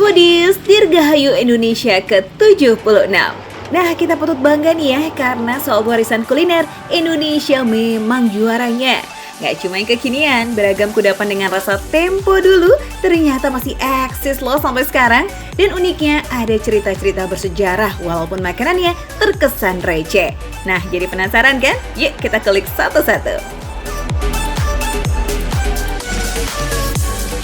Foodies Dirgahayu Indonesia ke-76. Nah, kita patut bangga nih ya karena soal warisan kuliner Indonesia memang juaranya. Gak cuma yang kekinian, beragam kudapan dengan rasa tempo dulu ternyata masih eksis loh sampai sekarang. Dan uniknya ada cerita-cerita bersejarah walaupun makanannya terkesan receh. Nah, jadi penasaran kan? Yuk kita klik satu-satu.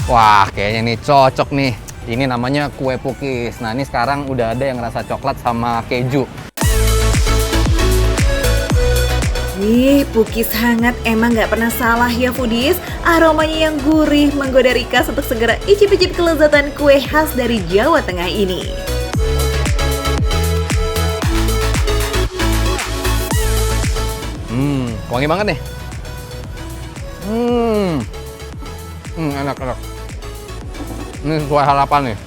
Wah, kayaknya nih cocok nih. Ini namanya kue pukis. Nah, ini sekarang udah ada yang rasa coklat sama keju. Wih, pukis hangat emang gak pernah salah ya foodies. Aromanya yang gurih menggoda Rikas untuk segera icip-icip kelezatan kue khas dari Jawa Tengah ini. Wangi banget nih. Enak. Ini sesuai harapan nih.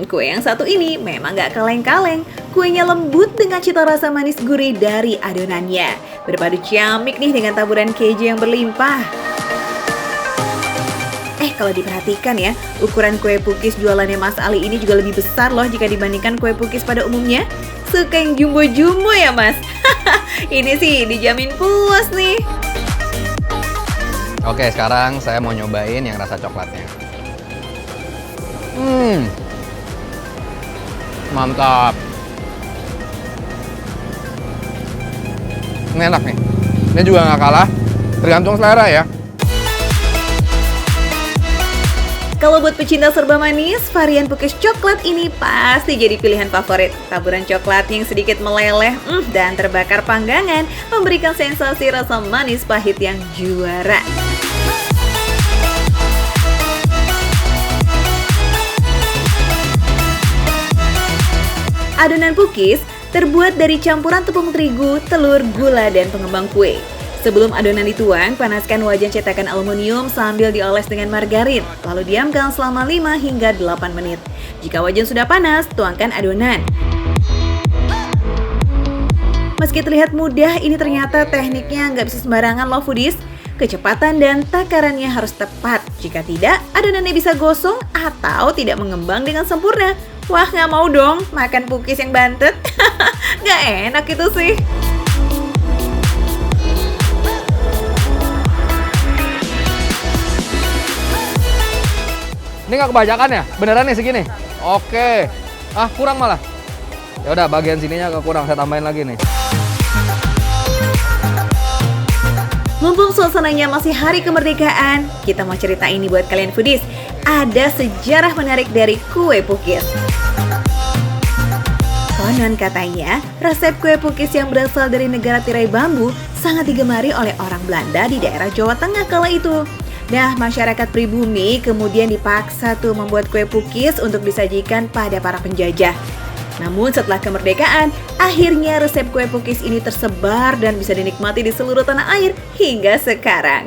Kue yang satu ini memang gak kaleng-kaleng. Kuenya lembut dengan cita rasa manis gurih dari adonannya. Berpadu ciamik nih dengan taburan keju yang berlimpah. Kalau diperhatikan ya, ukuran kue pukis jualannya Mas Ali ini juga lebih besar loh jika dibandingkan kue pukis pada umumnya. Suka yang jumbo-jumbo ya Mas? Ini sih dijamin puas nih. Oke, sekarang saya mau nyobain yang rasa coklatnya. Mantap. Ini enak nih. Ini juga nggak kalah. Tergantung selera ya. Kalau buat pecinta serba manis, varian pukis coklat ini pasti jadi pilihan favorit. Taburan coklat yang sedikit meleleh dan terbakar panggangan memberikan sensasi rasa manis pahit yang juara. Adonan pukis terbuat dari campuran tepung terigu, telur, gula, dan pengembang kue. Sebelum adonan dituang, panaskan wajan cetakan aluminium sambil dioles dengan margarin, lalu diamkan selama 5 hingga 8 menit. Jika wajan sudah panas, tuangkan adonan. Meski terlihat mudah, ini ternyata tekniknya nggak bisa sembarangan loh foodies. Kecepatan dan takarannya harus tepat. Jika tidak, adonannya bisa gosong atau tidak mengembang dengan sempurna. Wah, nggak mau dong makan pukis yang bantet. Nggak enak itu sih. Ini nggak kebanyakan ya? Beneran nih segini? Oke. Kurang malah. Ya udah, bagian sininya kurang, saya tambahin lagi nih. Mumpung suasananya masih hari kemerdekaan, kita mau cerita ini buat kalian foodies. Ada sejarah menarik dari kue pukis. Konon katanya, resep kue pukis yang berasal dari negara tirai bambu sangat digemari oleh orang Belanda di daerah Jawa Tengah kala itu. Nah, masyarakat pribumi kemudian dipaksa tuh membuat kue pukis untuk disajikan pada para penjajah. Namun setelah kemerdekaan, akhirnya resep kue pukis ini tersebar dan bisa dinikmati di seluruh tanah air hingga sekarang.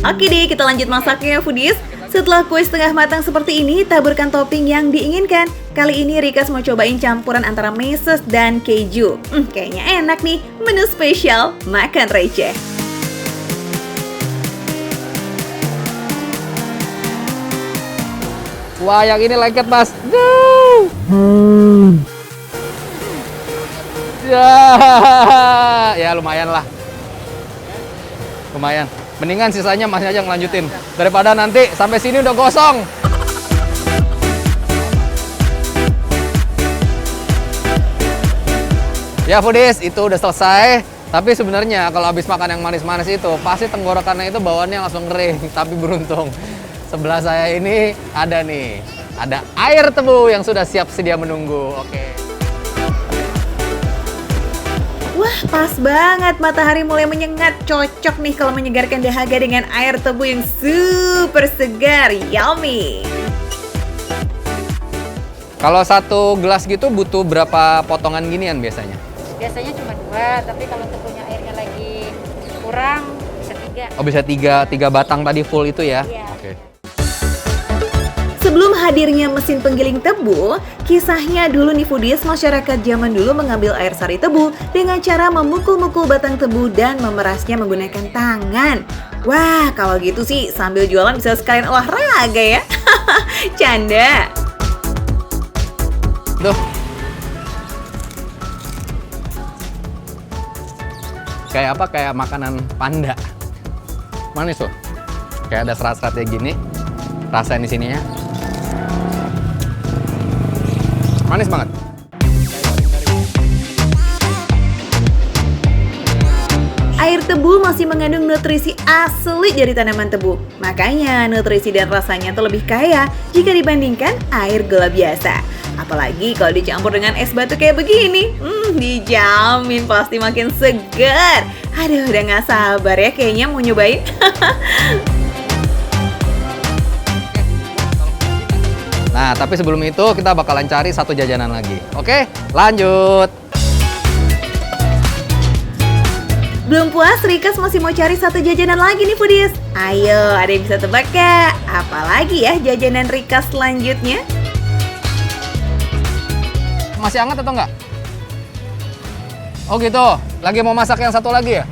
Oke deh, kita lanjut masaknya foodies. Setelah kue setengah matang seperti ini, taburkan topping yang diinginkan. Kali ini Rikas mau cobain campuran antara meses dan keju. Kayaknya enak nih, menu spesial makan receh. Wah, yang ini lengket, Mas. Ya, lumayan lah. Lumayan. Mendingan sisanya Masnya aja ngelanjutin. Daripada nanti sampai sini udah gosong. Ya, foodies, itu udah selesai. Tapi sebenarnya kalau habis makan yang manis-manis itu, pasti tenggorokannya itu bawaannya langsung kering. Tapi beruntung, sebelah saya ini ada nih, ada air tebu yang sudah siap sedia menunggu. Oke. Wah, pas banget, matahari mulai menyengat. Cocok nih kalau menyegarkan dahaga dengan air tebu yang super segar. Yummy. Kalau satu gelas gitu butuh berapa potongan ginian biasanya? Biasanya cuma 2, tapi kalau tebunya airnya lagi kurang bisa 3. Oh, bisa 3 batang tadi full itu ya? Iya. Oke. Sebelum hadirnya mesin penggiling tebu, kisahnya dulu nih foodies, masyarakat zaman dulu mengambil air sari tebu dengan cara memukul-mukul batang tebu dan memerasnya menggunakan tangan. Wah, kalau gitu sih sambil jualan bisa sekalian olahraga ya. Canda. Tuh. Kayak apa? Kayak makanan panda. Manis tuh. Kayak ada serat-seratnya gini. Rasain di sininya. Manis banget. Air tebu masih mengandung nutrisi asli dari tanaman tebu. Makanya nutrisi dan rasanya tuh lebih kaya jika dibandingkan air gula biasa. Apalagi kalau dicampur dengan es batu kayak begini. Dijamin pasti makin segar. Aduh, udah gak sabar ya kayaknya mau nyobain. Nah, tapi sebelum itu kita bakalan cari satu jajanan lagi. Oke, lanjut. Belum puas, Rikas masih mau cari satu jajanan lagi nih Foodies. Ayo, ada yang bisa tebak gak? Apalagi ya jajanan Rikas selanjutnya? Masih hangat atau enggak? Oh gitu, lagi mau masak yang satu lagi ya?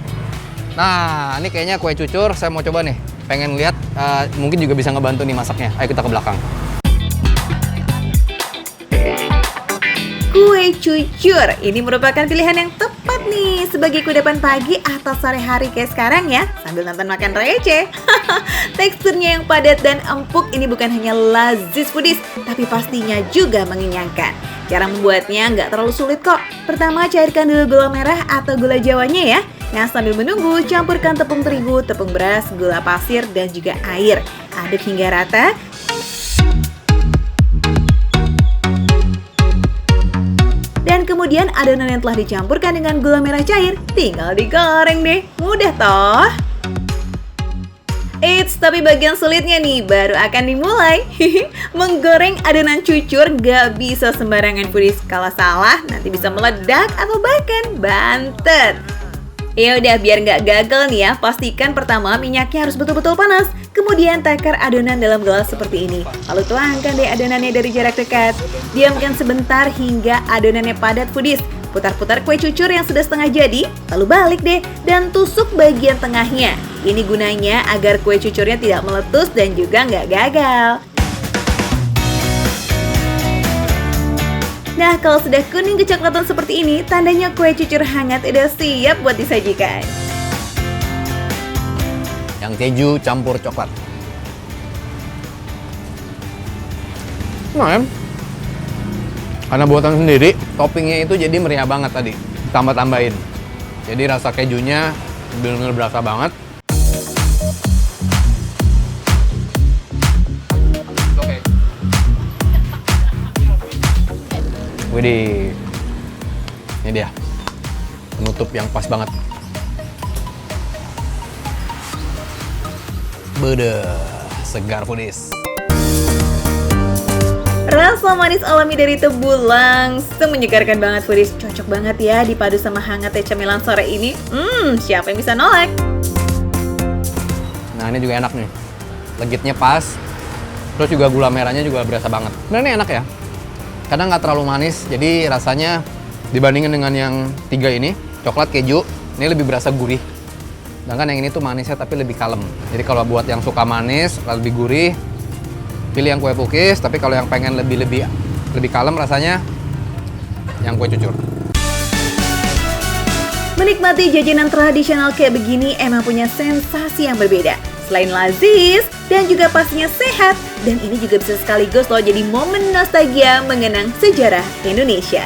Nah, ini kayaknya kue cucur, saya mau coba nih. Pengen lihat, mungkin juga bisa ngebantu nih masaknya. Ayo kita ke belakang. Kue cucur, ini merupakan pilihan yang tepat nih sebagai kudapan pagi atau sore hari kayak sekarang ya, sambil nonton makan receh. Teksturnya yang padat dan empuk ini bukan hanya lazis Foodies, tapi pastinya juga mengenyangkan. Cara membuatnya nggak terlalu sulit kok. Pertama, cairkan dulu gula merah atau gula jawanya ya. Nah, sambil menunggu, campurkan tepung terigu, tepung beras, gula pasir, dan juga air. Aduk hingga rata. Dan kemudian adonan yang telah dicampurkan dengan gula merah cair tinggal digoreng deh. Mudah toh? Eits, tapi bagian sulitnya nih baru akan dimulai. Menggoreng adonan cucur gak bisa sembarangan Foodies. Kalau salah nanti bisa meledak atau bahkan bantet. Ya udah, biar nggak gagal nih ya, pastikan pertama minyaknya harus betul-betul panas. Kemudian takar adonan dalam gelas seperti ini. Lalu tuangkan deh adonannya dari jarak dekat. Diamkan sebentar hingga adonannya padat Foodies. Putar-putar kue cucur yang sudah setengah jadi, lalu balik deh dan tusuk bagian tengahnya. Ini gunanya agar kue cucurnya tidak meletus dan juga nggak gagal. Nah, kalau sudah kuning kecoklatan seperti ini, tandanya kue cucur hangat udah siap buat disajikan. Yang keju campur coklat. Nah, karena buatan sendiri, toppingnya itu jadi meriah banget tadi. Tambah-tambahin. Jadi rasa kejunya benar-benar berasa banget. Widih, ini dia, penutup yang pas banget. Bede, segar Foodies. Rasa manis alami dari tebu langsung menyegarkan banget Foodies. Cocok banget ya dipadu sama hangatnya cemilan sore ini. Siapa yang bisa nolak? Nah, ini juga enak nih. Legitnya pas, terus juga gula merahnya juga berasa banget. Sebenarnya enak ya. Kadang nggak terlalu manis, jadi rasanya dibandingin dengan yang tiga ini, coklat keju, ini lebih berasa gurih. Sedangkan yang ini tuh manisnya tapi lebih kalem. Jadi kalau buat yang suka manis, lebih gurih, pilih yang kue pukis. Tapi kalau yang pengen lebih kalem rasanya, yang kue cucur. Menikmati jajanan tradisional kayak begini emang punya sensasi yang berbeda. Selain lazis dan juga pastinya sehat, dan ini juga bisa sekaligus loh jadi momen nostalgia mengenang sejarah Indonesia.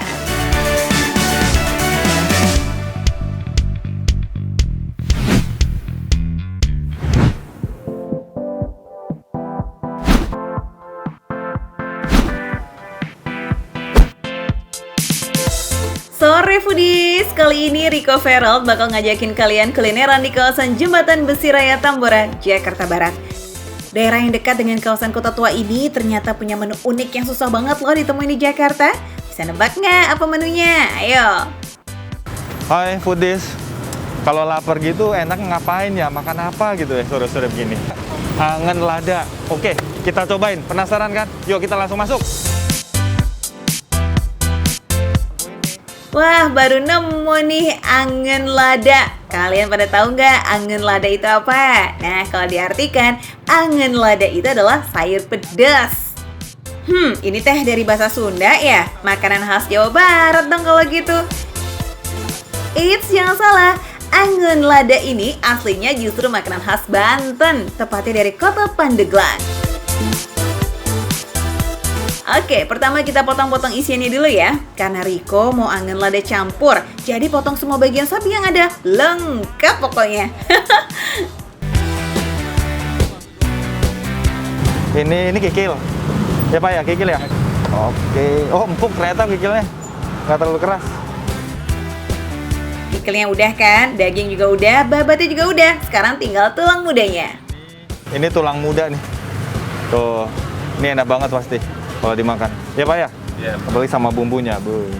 Sore Foodies, kali ini Rico Ferald bakal ngajakin kalian kulineran di kawasan Jembatan Besi Raya Tambora, Jakarta Barat. Daerah yang dekat dengan kawasan kota tua ini ternyata punya menu unik yang susah banget loh ditemuin di Jakarta. Bisa nebak nggak apa menunya? Ayo! Hai Foodies, kalau lapar gitu enak ngapain ya? Makan apa gitu ya sore-sore begini? Angen lada. Oke, kita cobain. Penasaran kan? Yuk kita langsung masuk. Wah, baru nemu nih angen lada. Kalian pada tahu nggak angen lada itu apa? Nah, kalau diartikan, angen lada itu adalah sayur pedas. Ini teh dari bahasa Sunda ya? Makanan khas Jawa Barat dong kalau gitu. Eits, jangan salah. Angen lada ini aslinya justru makanan khas Banten, tepatnya dari kota Pandeglang. Oke, pertama kita potong-potong isiannya dulu ya. Karena Riko mau angen lada campur, jadi potong semua bagian sapi yang ada. Lengkap pokoknya. Ini kikil. Ya Pak ya, kikil ya? Oke. Oh, empuk ternyata kikilnya. Nggak terlalu keras. Kikilnya udah kan, daging juga udah, babatnya juga udah. Sekarang tinggal tulang mudanya. Ini tulang muda nih. Tuh, ini enak banget pasti kalau dimakan. Ya Pak ya? Iya. Apalagi sama bumbunya, Bu.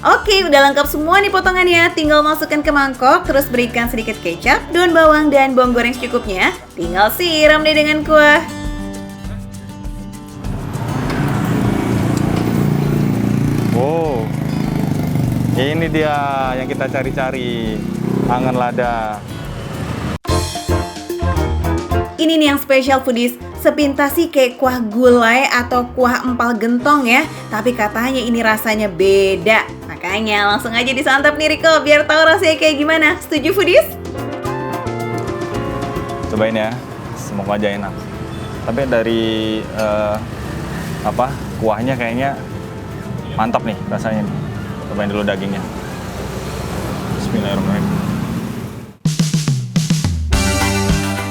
Oke, udah lengkap semua nih potongannya. Tinggal masukkan ke mangkok, terus berikan sedikit kecap, daun bawang, dan bawang goreng secukupnya. Tinggal siram deh dengan kuah. Oh, ini dia yang kita cari-cari. Angen lada. Ini nih yang spesial foodies. Sepintas sih kayak kuah gulai atau kuah empal gentong ya. Tapi katanya ini rasanya beda. Makanya langsung aja disantap nih Riko biar tahu rasanya kayak gimana. Setuju foodies? Cobain ya, semoga aja enak. Tapi dari kuahnya kayaknya mantap nih rasanya nih. Cobain dulu dagingnya. Bismillahirrahmanirrahim.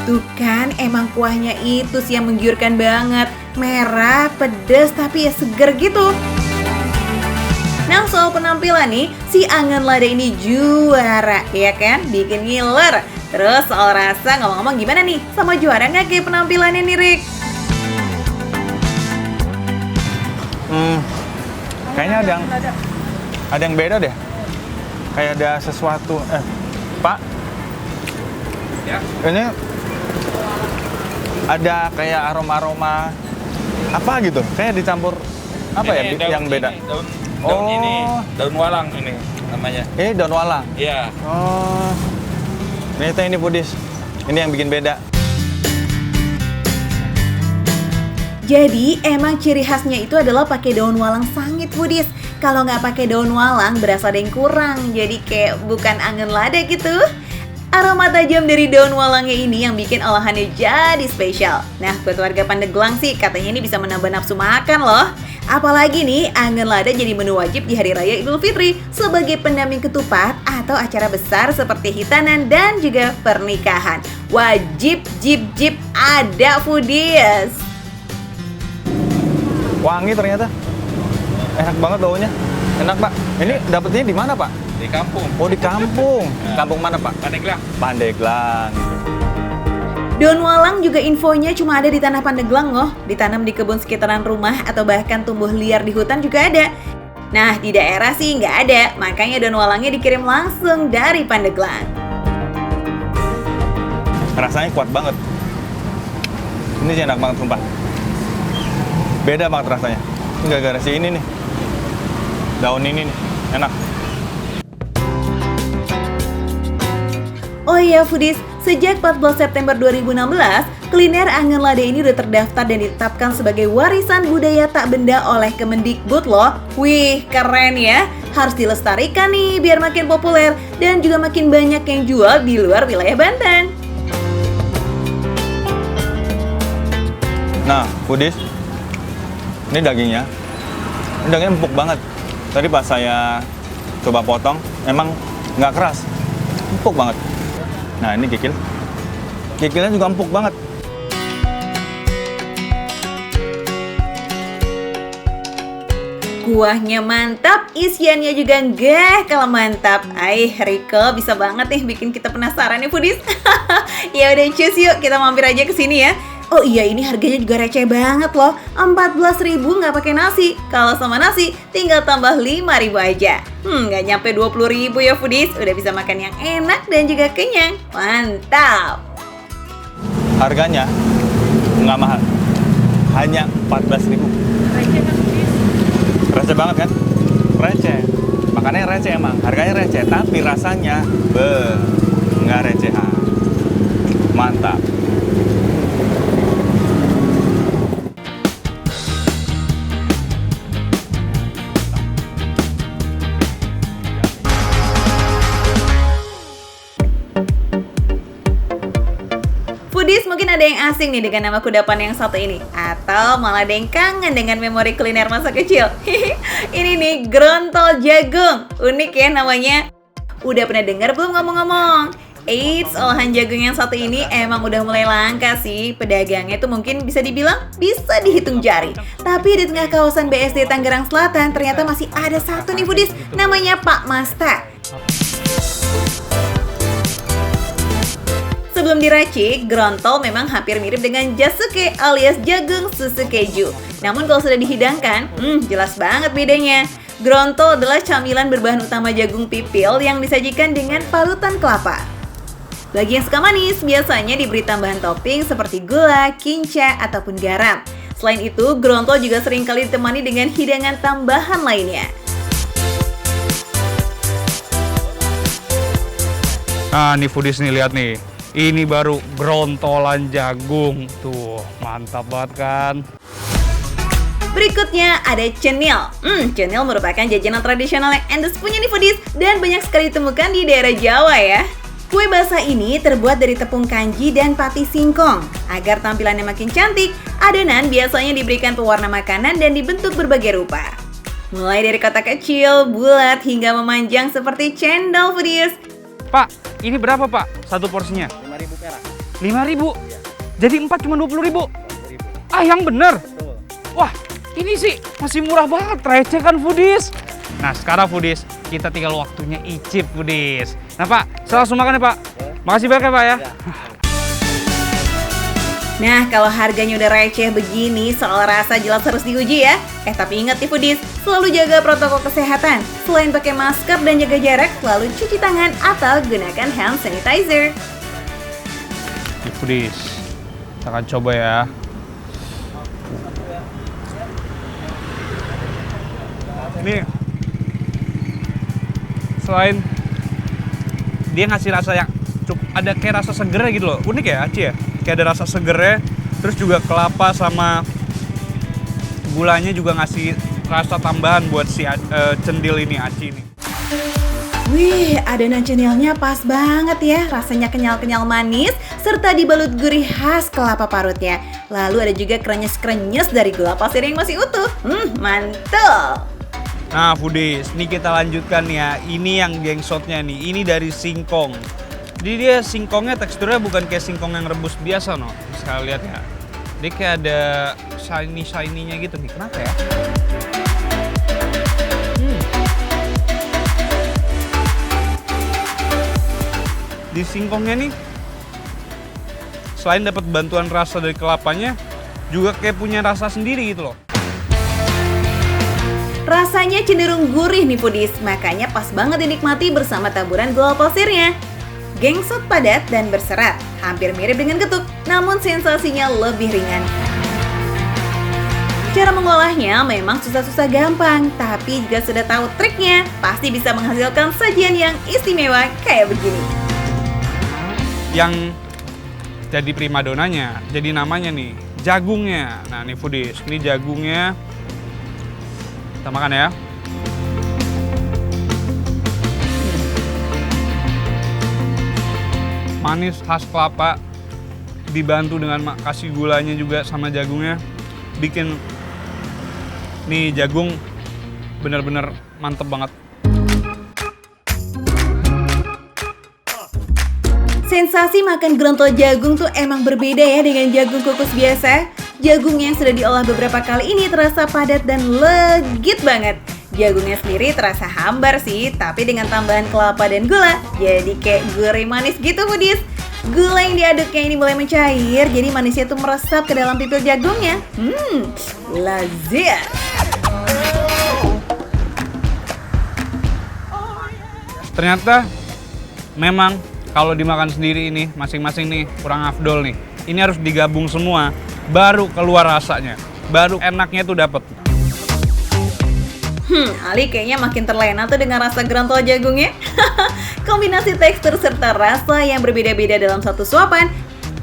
Tuh kan, emang kuahnya itu sih yang menggiurkan banget. Merah, pedas, tapi ya seger gitu. Nah, soal penampilan nih, si angen lada ini juara, ya kan? Bikin ngiler. Terus soal rasa, ngomong-ngomong gimana nih? Sama juara nggak kayak penampilannya nih, Rick? Kayaknya ada yang beda deh. Kayak ada sesuatu. Pak. Ya. Ini ada kayak aroma-aroma apa gitu? Kayak dicampur apa ini ya yang beda? Daun ini, daun walang ini namanya. Ini daun walang. Iya. Oh. Ternyata ini foodies. Ini yang bikin beda. Jadi emang ciri khasnya itu adalah pakai daun walang sangit foodies. Kalau nggak pakai daun walang berasa ada yang kurang. Jadi kayak bukan angen lada gitu. Aroma tajam dari daun walangnya ini yang bikin olahannya jadi spesial. Nah, buat warga Pandeglang sih katanya ini bisa menambah nafsu makan loh. Apalagi nih, angen lada jadi menu wajib di Hari Raya Idul Fitri sebagai pendamping ketupat atau acara besar seperti hitanan dan juga pernikahan. Wajib jip ada foodies. Wangi ternyata. Enak banget baunya. Enak, Pak. Ini dapetnya di mana, Pak? Di kampung. Oh, di kampung. Kampung mana, Pak? Pandeglang. Pandeglang. Daun walang juga infonya cuma ada di tanah Pandeglang loh. Ditanam di kebun sekitaran rumah atau bahkan tumbuh liar di hutan juga ada. Nah, di daerah sih nggak ada, makanya daun walangnya dikirim langsung dari Pandeglang. Rasanya kuat banget. Ini sih enak banget, sumpah. Beda banget rasanya. Ini gara-gara si ini nih. Daun ini nih, enak. Oh iya foodies, sejak 14 September 2016, kuliner angen lada ini udah terdaftar dan ditetapkan sebagai warisan budaya tak benda oleh Kemendikbud loh. Wih, keren ya. Harus dilestarikan nih biar makin populer dan juga makin banyak yang jual di luar wilayah Banten. Nah, foodies, ini dagingnya. Ini dagingnya empuk banget. Tadi pas saya coba potong, emang nggak keras. Empuk banget. Nah, ini kikil. Kikilnya juga empuk banget. Kuahnya mantap, isiannya juga nggak kalah mantap. Riko bisa banget nih bikin kita penasaran nih foodies. Ya udah cus yuk, kita mampir aja ke sini ya. Oh iya, ini harganya juga receh banget loh. 14.000 nggak pakai nasi. Kalau sama nasi, tinggal tambah 5.000 aja. Nggak nyampe 20.000 ya foodies. Udah bisa makan yang enak dan juga kenyang. Mantap. Harganya nggak mahal. Hanya 14.000. Receh kan, Fudis? Receh banget kan? Receh. Makannya receh emang, harganya receh, tapi rasanya nggak recehan. Mantap. Foodies, mungkin ada yang asing nih dengan nama kudapan yang satu ini, atau malah ada yang kangen dengan memori kuliner masa kecil. Ini nih, grontol jagung. Unik ya namanya. Udah pernah dengar belum ngomong-ngomong? Eits, olahan jagung yang satu ini emang udah mulai langka sih. Pedagangnya tuh mungkin bisa dibilang bisa dihitung jari. Tapi di tengah kawasan BSD Tangerang Selatan ternyata masih ada satu nih Foodies, namanya Pak Masta. Sebelum diracik, grontol memang hampir mirip dengan jasuke alias jagung susu keju. Namun kalau sudah dihidangkan, jelas banget bedanya. Grontol adalah camilan berbahan utama jagung pipil yang disajikan dengan parutan kelapa. Bagi yang suka manis, biasanya diberi tambahan topping seperti gula, kinca, ataupun garam. Selain itu, grontol juga seringkali ditemani dengan hidangan tambahan lainnya. Nah, nih Foodies nih, lihat nih. Ini baru grontolan jagung. Tuh, mantap banget kan? Berikutnya ada cenil. Cenil merupakan jajanan tradisional yang endes punya nih Foodies dan banyak sekali ditemukan di daerah Jawa ya. Kue basah ini terbuat dari tepung kanji dan pati singkong. Agar tampilannya makin cantik, adonan biasanya diberikan pewarna makanan dan dibentuk berbagai rupa. Mulai dari kotak kecil, bulat, hingga memanjang seperti cendol Foodies. Pak, ini berapa Pak satu porsinya? 5.000 perak. 5.000? Jadi 4 cuma 20.000? Ah, yang bener? Wah, ini sih masih murah banget, receh kan Foodies? Nah, sekarang Foodies, kita tinggal waktunya icip Foodies. Nah Pak, saya langsung makan ya Pak. Makasih banyak ya Pak ya. Nah, kalau harganya udah receh begini, soal rasa jelas harus diuji ya. Tapi ingat nih Foodies, selalu jaga protokol kesehatan. Selain pakai masker dan jaga jarak, selalu cuci tangan atau gunakan hand sanitizer. Nih Foodies, kita akan coba ya. Ini selain dia ngasih rasa yang cukup, ada kayak rasa segernya gitu loh. Unik ya Aci ya? Kayak ada rasa segernya, terus juga kelapa sama gulanya juga ngasih rasa tambahan buat si cendil ini, Aci ini. Wih, adonan cenilnya pas banget ya. Rasanya kenyal-kenyal manis, serta dibalut gurih khas kelapa parutnya. Lalu ada juga krenyes-krenyes dari gula pasir yang masih utuh. Mantul! Nah Foodies, ini kita lanjutkan ya. Ini yang gengshotnya nih, ini dari singkong. Jadi dia singkongnya teksturnya bukan kayak singkong yang rebus biasa no. Bisa lihat ya. Dia kayak ada shiny-shiny-nya gitu nih. Kenapa ya? Di singkongnya nih, selain dapat bantuan rasa dari kelapanya, juga kayak punya rasa sendiri gitu loh. Rasanya cenderung gurih nih Foodies, makanya pas banget dinikmati bersama taburan gula pasirnya. Gengshot padat dan berserat, hampir mirip dengan getuk, namun sensasinya lebih ringan. Cara mengolahnya memang susah-susah gampang, tapi jika sudah tahu triknya, pasti bisa menghasilkan sajian yang istimewa kayak begini. Yang jadi primadonanya, jadi namanya nih, jagungnya. Nah nih Foodies, ini jagungnya. Kita makan ya. Manis khas kelapa, dibantu dengan kasih gulanya juga sama jagungnya, bikin nih jagung bener-bener mantep banget. Sensasi makan grontol jagung tuh emang berbeda ya dengan jagung kukus biasa. Jagung yang sudah diolah beberapa kali ini terasa padat dan legit banget. Jagungnya sendiri terasa hambar sih, tapi dengan tambahan kelapa dan gula, jadi kayak gurih manis gitu Foodies. Gula yang diaduknya ini mulai mencair, jadi manisnya tuh meresap ke dalam pipil jagungnya. Lazat. Ternyata memang kalau dimakan sendiri ini masing-masing nih kurang afdol nih. Ini harus digabung semua, baru keluar rasanya, baru enaknya tuh dapet. Ali kayaknya makin terlena tuh dengan rasa gerontol jagungnya. Kombinasi tekstur serta rasa yang berbeda-beda dalam satu suapan,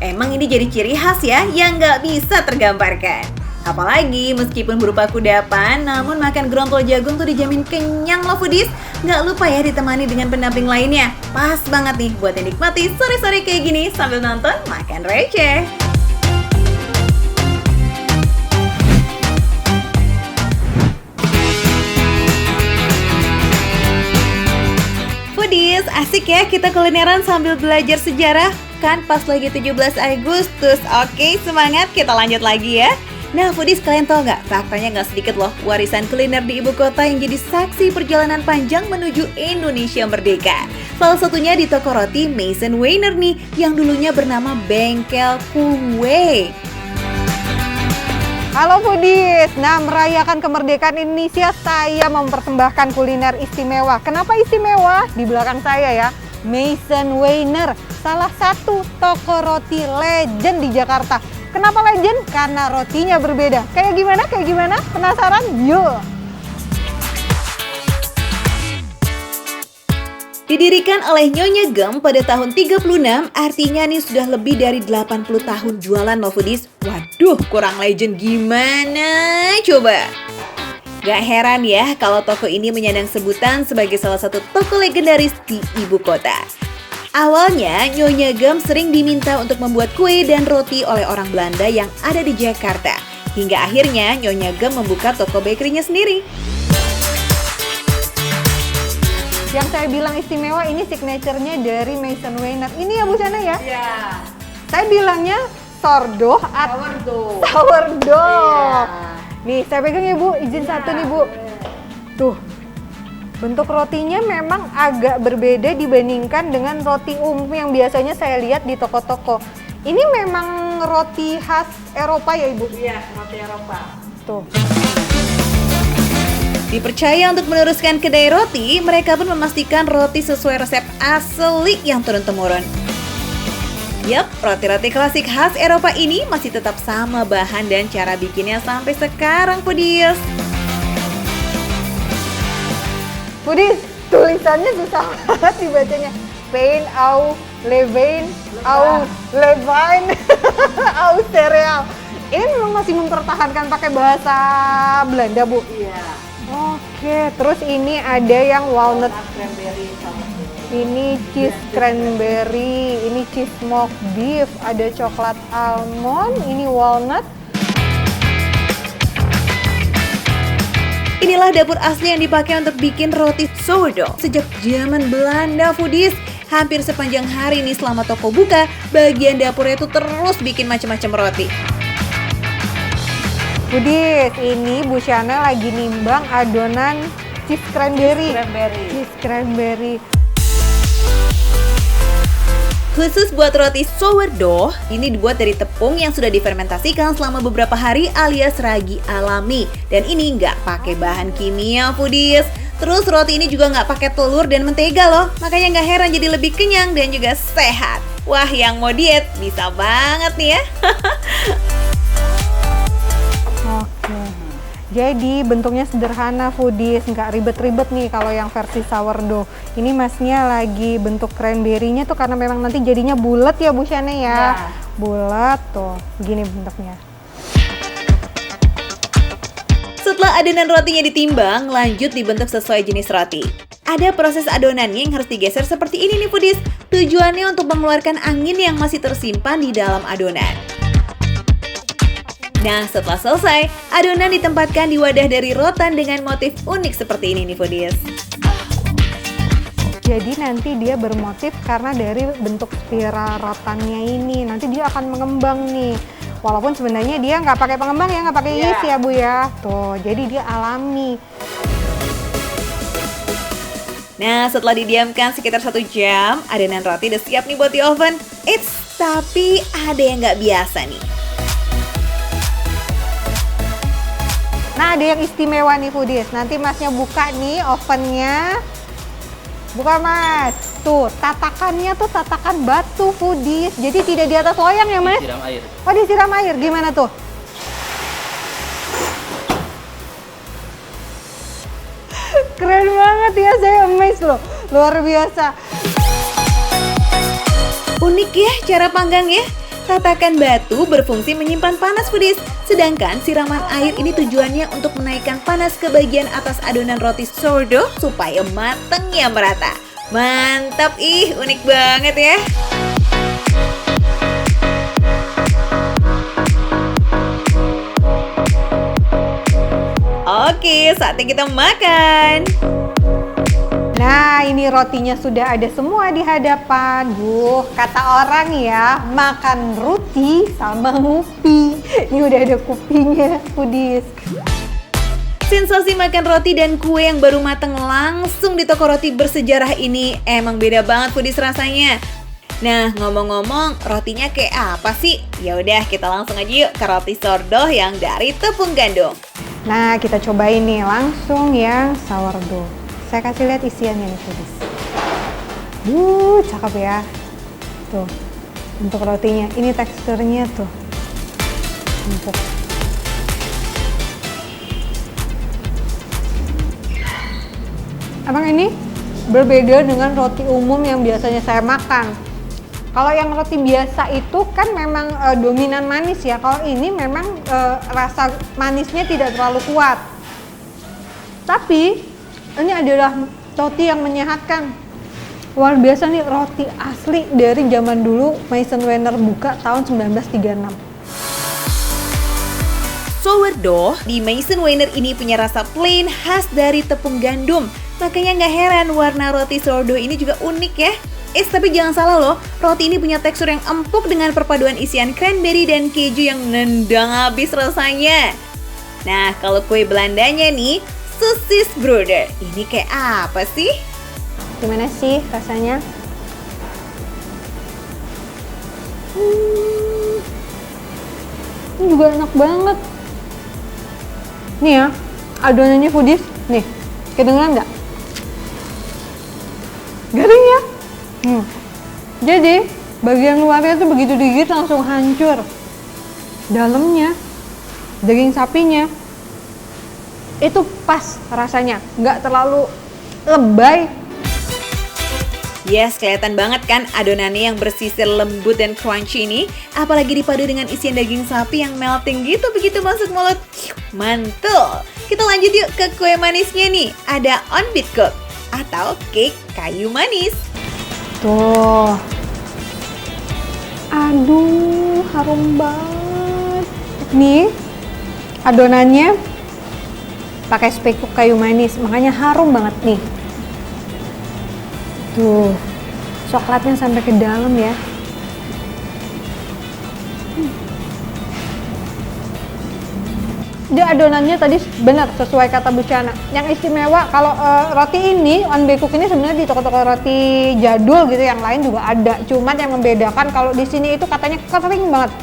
emang ini jadi ciri khas ya yang nggak bisa tergambarkan. Apalagi meskipun berupa kudapan, namun makan gerontol jagung tuh dijamin kenyang loh foodies. Nggak lupa ya ditemani dengan pendamping lainnya. Pas banget nih buat yang nikmati sore-sore kayak gini sambil nonton makan receh. Foodies, asik ya kita kulineran sambil belajar sejarah. Kan pas lagi 17 Agustus. Oke, semangat, kita lanjut lagi ya. Nah, Foodies, kalian tau nggak? Faktanya nggak sedikit loh warisan kuliner di ibu kota yang jadi saksi perjalanan panjang menuju Indonesia Merdeka. Salah satunya di toko roti Maison Weiner nih, yang dulunya bernama Bengkel Kue. Halo Foodies, nah merayakan kemerdekaan Indonesia saya mempersembahkan kuliner istimewa. Kenapa istimewa? Di belakang saya ya, Maison Weiner, salah satu toko roti legend di Jakarta. Kenapa legend? Karena rotinya berbeda. Kayak gimana? Penasaran? Yuk! Didirikan oleh Nyonya Gem pada tahun 36, artinya nih sudah lebih dari 80 tahun jualan loh Foodies. Waduh, kurang legend gimana coba? Gak heran ya kalau toko ini menyandang sebutan sebagai salah satu toko legendaris di ibu kota. Awalnya, Nyonya Gem sering diminta untuk membuat kue dan roti oleh orang Belanda yang ada di Jakarta. Hingga akhirnya Nyonya Gem membuka toko bakerynya sendiri. Yang saya bilang istimewa ini signature-nya dari Maison Weiner. Ini ya Bu Sana ya? Iya. Saya bilangnya sourdough atau sourdough. Nih, saya pegang ya Bu, izin satu nih Bu. Tuh, bentuk rotinya memang agak berbeda dibandingkan dengan roti umum yang biasanya saya lihat di toko-toko. Ini memang roti khas Eropa ya Ibu? Iya, roti Eropa. Tuh. Dipercaya untuk meneruskan kedai roti, mereka pun memastikan roti sesuai resep asli yang turun-temurun. Yap, roti-roti klasik khas Eropa ini masih tetap sama bahan dan cara bikinnya sampai sekarang, Foodies. Foodies, tulisannya susah banget dibacanya. Pain au levain au levain au cereal. Ini memang masih mempertahankan pakai bahasa Belanda, Bu? Iya. Oke, terus ini ada yang walnut Cranberry sama ini cheese cranberry, ini cheese smoked beef, ada coklat almond, ini walnut. Inilah dapur asli yang dipakai untuk bikin roti sourdough sejak zaman Belanda, Foodies. Hampir sepanjang hari ini selama toko buka, bagian dapurnya itu terus bikin macam-macam roti. Foodies, ini Bu Shana lagi nimbang adonan cheese cranberry. Cheese cranberry. Khusus buat roti sourdough, ini dibuat dari tepung yang sudah difermentasikan selama beberapa hari alias ragi alami. Dan ini nggak pakai bahan kimia, Foodies. Terus roti ini juga nggak pakai telur dan mentega loh. Makanya nggak heran jadi lebih kenyang dan juga sehat. Wah, yang mau diet bisa banget nih ya. Oke. Jadi bentuknya sederhana Foodies, nggak ribet-ribet nih kalau yang versi sourdough. Ini masnya lagi bentuk cranberry-nya tuh karena memang nanti jadinya bulat ya Bu Shana ya. Bulat tuh, begini bentuknya. Setelah adonan rotinya ditimbang, lanjut dibentuk sesuai jenis roti. Ada proses adonannya yang harus digeser seperti ini nih Foodies. Tujuannya untuk mengeluarkan angin yang masih tersimpan di dalam adonan. Nah, setelah selesai, adonan ditempatkan di wadah dari rotan dengan motif unik seperti ini nih Foodies. Jadi nanti dia bermotif karena dari bentuk spiral rotannya ini. Nanti dia akan mengembang nih. Walaupun sebenarnya dia nggak pakai pengembang ya, nggak pakai yeast ya Bu ya. Tuh, jadi dia alami. Nah, setelah didiamkan sekitar 1 jam, adonan roti udah siap nih buat di oven. Eits, tapi ada yang nggak biasa nih. Nah, ada yang istimewa nih Foodies. Nanti Masnya buka nih ovennya. Buka Mas. Tuh, tatakannya tuh tatakan batu Foodies. Jadi tidak di atas loyang ya Mas? Disiram air. Oh, disiram air. Gimana tuh? Keren banget ya, saya amazed loh. Luar biasa. Unik ya cara panggangnya. Tatakan batu berfungsi menyimpan panas foodies. Sedangkan siraman air ini tujuannya untuk menaikkan panas ke bagian atas adonan roti sourdough supaya matangnya merata. Mantap unik banget ya. Oke, saatnya kita makan. Nah, ini rotinya sudah ada semua di hadapan. Kata orang ya, makan roti sama ngupi. Ini udah ada kupinya, foodies. Sensasi makan roti dan kue yang baru matang langsung di toko roti bersejarah ini emang beda banget foodies rasanya. Nah, ngomong-ngomong, rotinya kayak apa sih? Ya udah, kita langsung aja yuk ke roti sourdough yang dari tepung gandum. Nah, kita cobain nih langsung yang sourdough. Saya kasih lihat isiannya nih, foodies. Cakep ya. Tuh, untuk rotinya. Ini teksturnya tuh empuk. Emang ini berbeda dengan roti umum yang biasanya saya makan. Kalau yang roti biasa itu kan memang dominan manis ya. Kalau ini memang rasa manisnya tidak terlalu kuat. Tapi ini adalah roti yang menyehatkan. Luar biasa nih, roti asli dari zaman dulu Maison Weiner buka tahun 1936. Sourdough di Maison Weiner ini punya rasa plain khas dari tepung gandum. Makanya nggak heran warna roti sourdough ini juga unik ya. Tapi jangan salah loh, roti ini punya tekstur yang empuk dengan perpaduan isian cranberry dan keju yang nendang habis rasanya. Nah, kalau kue Belandanya nih, sosis Bruder. Ini kayak apa sih? Gimana sih rasanya? Ini juga enak banget. Nih ya, adonannya foodies. Nih, kedengeran nggak? Garing ya? Jadi, bagian luarnya tuh begitu digigit langsung hancur. Dalamnya, daging sapinya, itu pas rasanya, nggak terlalu lebay. Yes, kelihatan banget kan adonannya yang bersisir lembut dan crunchy ini. Apalagi dipadu dengan isian daging sapi yang melting gitu begitu masuk mulut. Mantul! Kita lanjut yuk ke kue manisnya nih. Ada on-beat cake atau cake kayu manis. Tuh. Aduh, harum banget. Nih, adonannya pakai spekuk kayu manis, makanya harum banget nih. Tuh, coklatnya sampai ke dalam ya. Dia adonannya tadi benar sesuai kata Bu Chana. Yang istimewa kalau roti ini, on-becook ini sebenarnya di toko-toko roti jadul gitu, yang lain juga ada. Cuman yang membedakan kalau di sini itu katanya kering banget.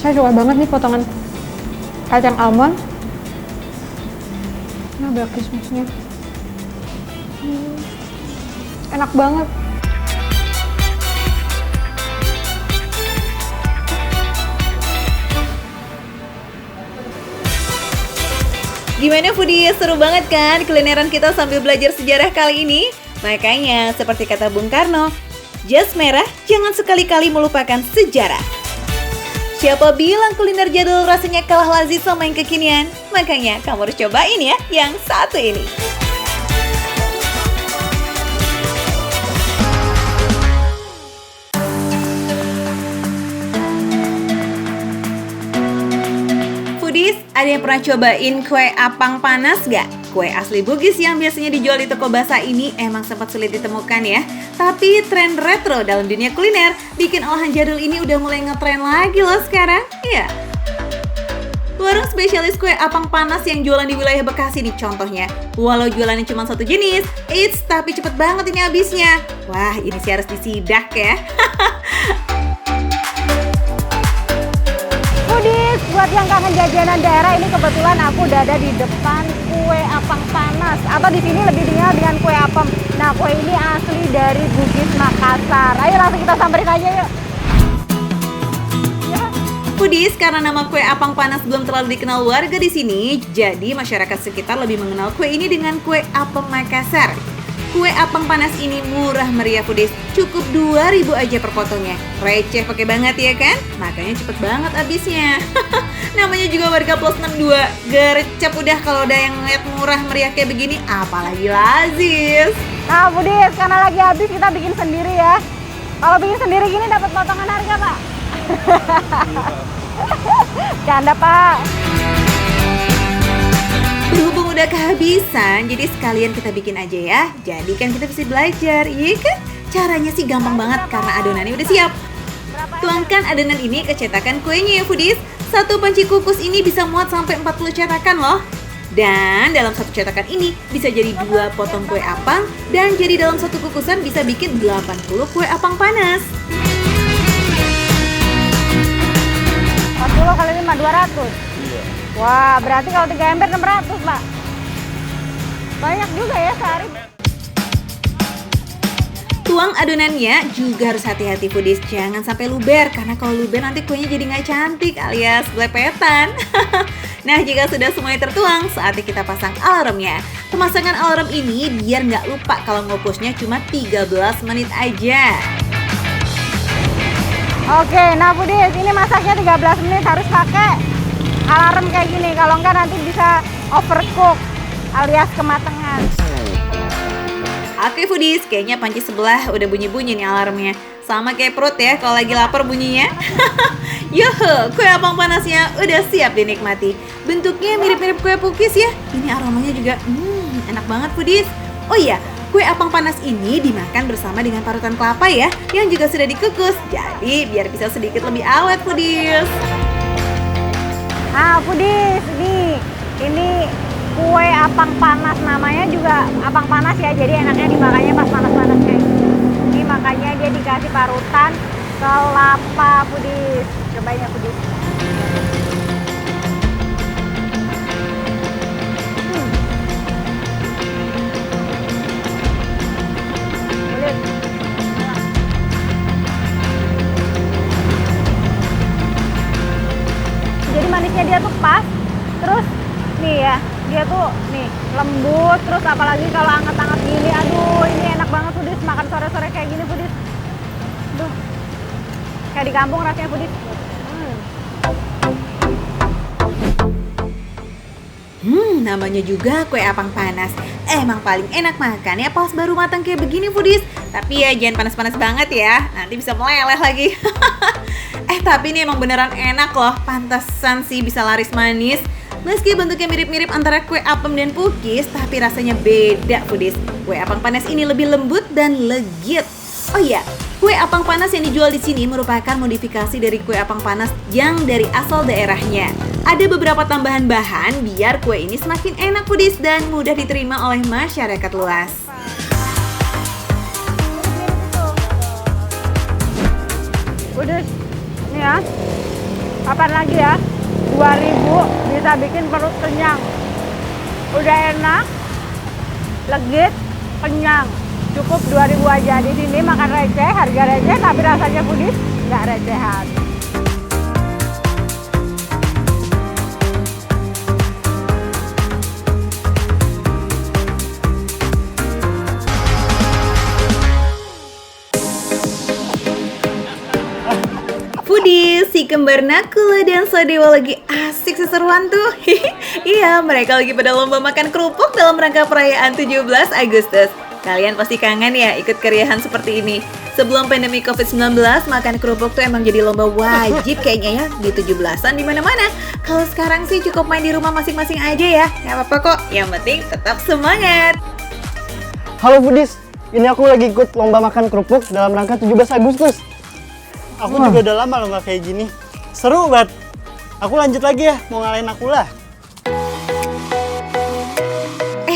Saya suka banget nih potongan kacang almond. Nah, ada kismisnya. Enak banget. Gimana foodies? Seru banget kan kulineran kita sambil belajar sejarah kali ini? Makanya seperti kata Bung Karno, jas merah jangan sekali-kali melupakan sejarah. Siapa bilang kuliner jadul rasanya kalah lazis sama yang kekinian? Makanya kamu harus cobain ya yang satu ini. Foodies, ada yang pernah cobain kue apang panas gak? Kue asli Bugis yang biasanya dijual di toko basah ini emang sempat sulit ditemukan ya. Tapi tren retro dalam dunia kuliner bikin olahan jadul ini udah mulai ngetren lagi loh sekarang. Iya. Warung spesialis kue apang panas yang jualan di wilayah Bekasi nih contohnya. Walau jualannya cuma satu jenis, tapi cepet banget ini habisnya. Wah, ini sih harus disidak ya. Foodies, buat yang kangen jajanan daerah ini kebetulan aku udah ada di depan kue apang panas atau di sini lebih dikenal dengan kue apem. Nah, kue ini asli dari Bugis Makassar. Ayo langsung kita samperin aja yuk. Foodies, karena nama kue apang panas belum terlalu dikenal warga di sini, jadi masyarakat sekitar lebih mengenal kue ini dengan kue apem Makassar. Kue apang panas ini murah meriah Foodies, cukup 2.000 aja per potongnya. Receh pakai banget ya kan? Makanya cepet banget habisnya. Namanya juga warga plus 62, gercep udah kalau udah yang ngeliat murah meriah kayak begini, apalagi lazis. Nah Foodies, karena lagi habis kita bikin sendiri ya. Kalau bikin sendiri gini dapat potongan harga Pak? Canda Pak. Berhubung udah kehabisan, jadi sekalian kita bikin aja ya. Jadi kan kita bisa belajar, iya kan? Caranya sih gampang banget karena adonannya udah siap. Tuangkan adonan ini ke cetakan kuenya ya Foodies. Satu panci kukus ini bisa muat sampai 40 cetakan loh. Dan dalam satu cetakan ini bisa jadi 2 potong kue apang, dan jadi dalam satu kukusan bisa bikin 80 kue apang panas. 40 kali 5, 200. Wah, berarti kalau 3 ember 600, Pak. Banyak juga ya sehari. Tuang adonannya juga harus hati-hati Foodies, jangan sampai luber, karena kalau luber nanti kuenya jadi nggak cantik alias belepetan. Nah, jika sudah semuanya tertuang, saatnya kita pasang alarmnya. Pemasangan alarm ini biar nggak lupa kalau ngopusnya cuma 13 menit aja. Oke, nah Foodies, ini masaknya 13 menit harus pakai alarm kayak gini. Kalau enggak nanti bisa overcook alias kematangan. Oke Foodies, kayaknya panci sebelah udah bunyi-bunyi nih alarmnya. Sama kayak perut ya kalau lagi lapar bunyinya. Yoho, kue apang panasnya udah siap dinikmati. Bentuknya mirip-mirip kue pukis ya. Ini aromanya juga enak banget Foodies. Oh iya, kue apang panas ini dimakan bersama dengan parutan kelapa ya, yang juga sudah dikukus. Jadi biar bisa sedikit lebih awet Foodies. Nah Foodies, ini kue apang panas, namanya juga apang panas ya, jadi enaknya dimakannya pas panas-panas kayak gini. Ini makanya dia dikasih parutan kelapa Foodies. Cobain ya Foodies. Kulit. Jadi manisnya dia tuh pas, terus nih ya, dia tuh nih lembut, terus apalagi kalau anget-anget gini, aduh ini enak banget Foodies, makan sore-sore kayak gini Foodies. Duh, kayak di kampung rasanya Foodies. Namanya juga kue apang panas. Emang paling enak makan ya pas baru matang kayak begini Foodies. Tapi ya jangan panas-panas banget ya, nanti bisa meleleh lagi. Tapi ini emang beneran enak loh, pantesan sih bisa laris manis. Meski bentuknya mirip-mirip antara kue apem dan pukis, tapi rasanya beda Foodies. Kue apang panas ini lebih lembut dan legit. Oh iya, kue apang panas yang dijual di sini merupakan modifikasi dari kue apang panas yang dari asal daerahnya. Ada beberapa tambahan bahan biar kue ini semakin enak Foodies dan mudah diterima oleh masyarakat luas. Foodies, ini ya, kapan lagi ya? 2.000 bisa bikin perut kenyang. Udah enak, legit, kenyang. Cukup 2.000 aja. Di sini makan receh, harga receh, tapi rasanya Foodies nggak recehan. Foodies, si kembar Nakula dan Sadewa lagi asik seseruan tuh. Iya, mereka lagi pada lomba makan kerupuk dalam rangka perayaan 17 Agustus. Kalian pasti kangen ya ikut keriahan seperti ini. Sebelum pandemi COVID-19, makan kerupuk tuh emang jadi lomba wajib kayaknya ya di 17-an di mana-mana. Kalau sekarang sih cukup main di rumah masing-masing aja ya. Nggak apa-apa kok, yang penting tetap semangat. Halo Foodies, ini aku lagi ikut lomba makan kerupuk dalam rangka 17 Agustus. Aku juga udah lama loh nggak kayak gini. Seru banget. Aku lanjut lagi ya, mau ngalahin aku lah.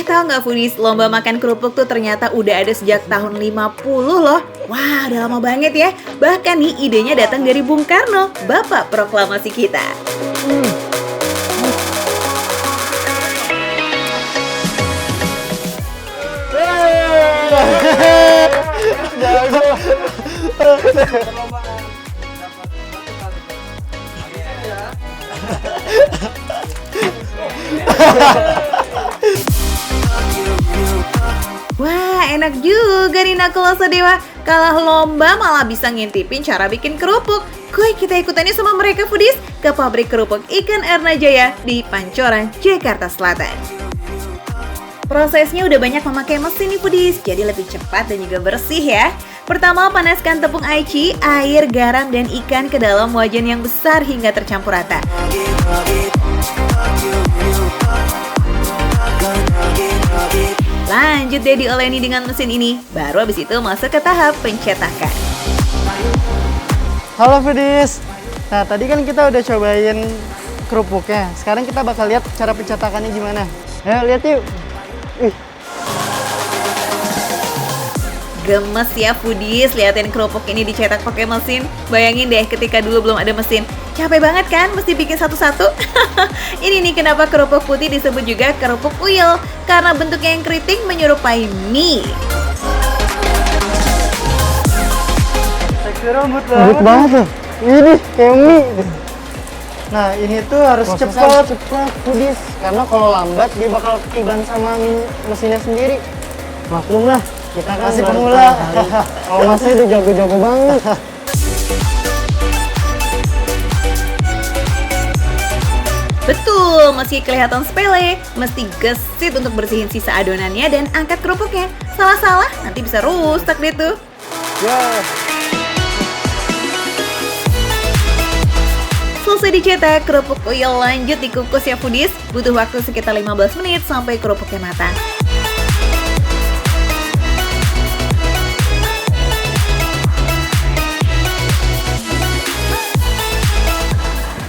Tahu nggak Foodies, lomba makan kerupuk tuh ternyata udah ada sejak tahun 50 loh. Wah, udah lama banget ya. Bahkan nih idenya datang dari Bung Karno, bapak proklamasi kita. Wah, enak juga nih Nakula Sadewa. Kalah lomba malah bisa ngintipin cara bikin kerupuk. Kuy, kita ikutannya sama mereka foodies ke pabrik kerupuk ikan Erna Jaya di Pancoran, Jakarta Selatan. Prosesnya udah banyak memakai mesin nih foodies, jadi lebih cepat dan juga bersih ya. Pertama, panaskan tepung aici, air, garam, dan ikan ke dalam wajan yang besar hingga tercampur rata. Lanjut deh dioleni dengan mesin ini, baru habis itu masuk ke tahap pencetakan. Halo foodies. Nah, tadi kan kita udah cobain kerupuknya. Sekarang kita bakal lihat cara pencetakannya gimana. Ayo lihat yuk. Ih, Gemes ya foodies, liatin kerupuk ini dicetak pakai mesin. Bayangin deh ketika dulu belum ada mesin. Capek banget kan mesti bikin satu-satu. Ini nih kenapa kerupuk putih disebut juga kerupuk uyel, karena bentuknya yang keriting menyerupai mie. teksturnya lembut banget tuh. Ini kayak mie. Nah, ini tuh harus cepat foodies, karena kalau lambat dia bakal ketiban sama mesinnya sendiri. Maklum lah, kita kan masih pemula. Kalau masih udah jago-jago banget. Betul, meski kelihatan sepele, mesti gesit untuk bersihin sisa adonannya dan angkat kerupuknya. Salah-salah, nanti bisa rusak deh tuh. Selesai dicetak, kerupuk uyel lanjut dikukus ya foodies. Butuh waktu sekitar 15 menit sampai kerupuknya matang.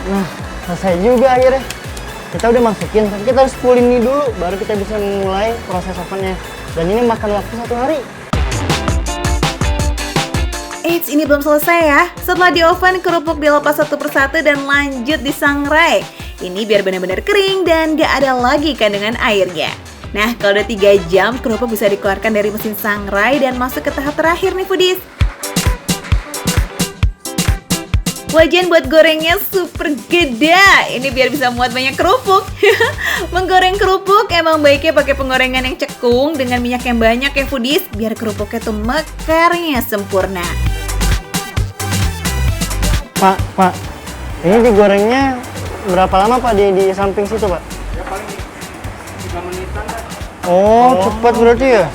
Nah, selesai juga akhirnya. Kita udah masukin, tapi kita harus pulin ini dulu, baru kita bisa memulai proses ovennya. Dan ini makan waktu 1 hari. Eits, ini belum selesai ya. Setelah di oven, kerupuk dilepas satu persatu dan lanjut disangrai. Ini biar benar-benar kering dan gak ada lagi kandungan airnya. Nah, kalau udah 3 jam, kerupuk bisa dikeluarkan dari mesin sangrai dan masuk ke tahap terakhir nih foodies. Wajan buat gorengnya super gede. Ini biar bisa muat banyak kerupuk. Menggoreng kerupuk emang baiknya pakai penggorengan yang cekung dengan minyak yang banyak ya foodies, biar kerupuknya tuh mekarnya sempurna. Pak, ini digorengnya berapa lama Pak di samping situ Pak? Ya paling 3 menitan kan. Oh, cepat berarti ya?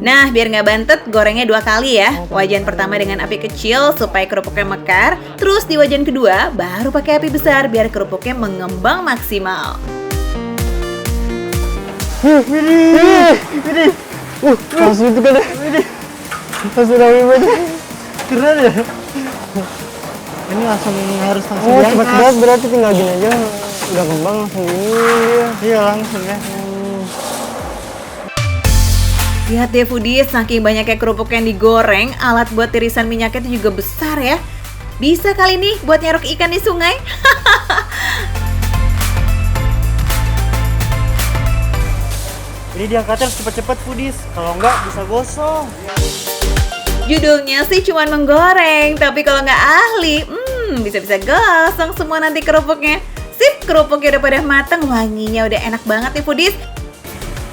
Nah, biar nggak bantet, gorengnya 2 kali ya. Wajan pertama dengan api kecil supaya kerupuknya mekar. Terus di wajan kedua, baru pakai api besar biar kerupuknya mengembang maksimal. Ini. Langsung itu kan deh. Langsung rame banget. Keren ya? Ini langsung harus langsung diangkat. Cepat banget berarti tinggal gini aja. Udah kembang langsung ini dia. Iya langsung ya. Lihat deh foodies, saking banyaknya kerupuk yang digoreng, alat buat tirisan minyaknya itu juga besar ya. Bisa kali nih buat nyerok ikan di sungai. Ini diangkatnya harus cepet-cepet foodies, kalau enggak bisa gosong. Judulnya sih cuman menggoreng, tapi kalau nggak ahli, bisa-bisa gosong semua nanti kerupuknya. Sip, kerupuknya udah pada mateng, wanginya udah enak banget nih foodies.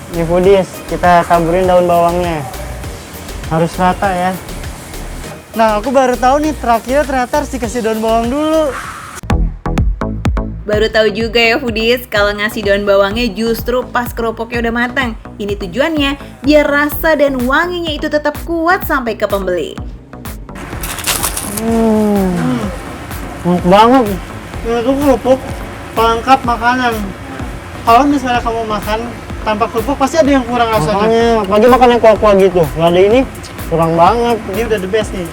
Nih foodies, kita taburin daun bawangnya. Harus rata ya. Nah, aku baru tahu nih terakhir ternyata harus dikasih daun bawang dulu. Baru tahu juga ya foodies, kalau ngasih daun bawangnya justru pas kerupuknya udah matang. Ini tujuannya biar rasa dan wanginya itu tetap kuat sampai ke pembeli. Enak banget. Itu kerupuk pelengkap makanan. Kalau misalnya kamu makan tanpa kerupuk pasti ada yang kurang rasanya. Makanya, apalagi makan yang kuah-kuah gitu. Nggak ada ini, kurang banget. Ini udah the best nih.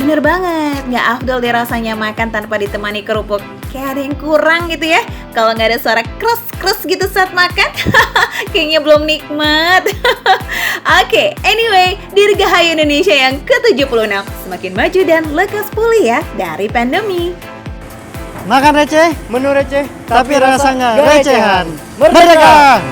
Bener banget, nggak afdol deh rasanya makan tanpa ditemani kerupuk. Kayak ada yang kurang gitu ya. Kalau nggak ada suara kres-kres gitu saat makan, kayaknya belum nikmat. Oke, anyway, Dirgahayu Indonesia yang ke-76 semakin maju dan lekas pulih ya dari pandemi. Makan receh, menu receh, tapi rasa nggak recehan. Merdeka!